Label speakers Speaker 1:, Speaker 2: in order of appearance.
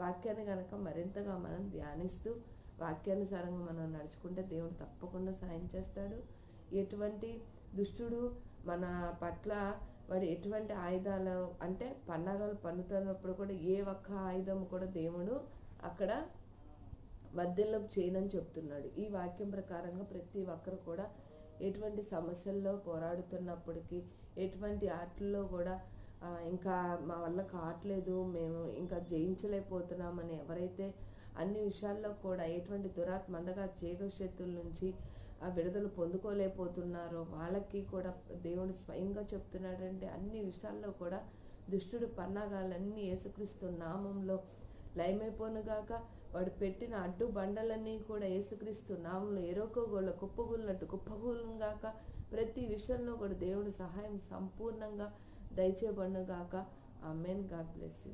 Speaker 1: వాక్యాన్ని కనుక మరింతగా మనం ధ్యానిస్తూ వాక్యానుసారంగా మనం నడుచుకుంటే దేవుడు తప్పకుండా సాయం చేస్తాడు. ఎటువంటి దుష్టుడు మన పట్ల వాడు ఎటువంటి ఆయుధాలు అంటే పన్నాగాలు పన్నుతున్నప్పుడు కూడా ఏ ఒక్క ఆయుధం కూడా దేవుడు అక్కడ వర్ధిల్లోపు చేయనని చెప్తున్నాడు. ఈ వాక్యం ప్రకారంగా ప్రతి ఒక్కరు కూడా ఎటువంటి సమస్యల్లో పోరాడుతున్నప్పటికీ, ఎటువంటి ఆటల్లో కూడా ఇంకా మా వల్ల కావట్లేదు, మేము ఇంకా జయించలేకపోతున్నామని ఎవరైతే అన్ని విషయాల్లో కూడా ఎటువంటి దురాత్మ అందగా చేగశక్తుల నుంచి విడుదల పొందుకోలేకపోతున్నారో వాళ్ళకి కూడా దేవుడు స్వయంగా చెప్తున్నాడంటే అన్ని విషయాల్లో కూడా దుష్టుడు పన్నాగాలన్నీ యేసుక్రీస్తు నామంలో లయమైపోనుగాక. వాడు పెట్టిన అడ్డు బండలన్నీ కూడా యేసుక్రీస్తు నామంలో ఎరోకోగోళ్ళ కుప్పగూలినట్టు కుప్పగూలుగాక. ప్రతి విషయంలో కూడా దేవుడు సహాయం సంపూర్ణంగా దయచేయబడునుగాక. ఆమేన్. God bless you.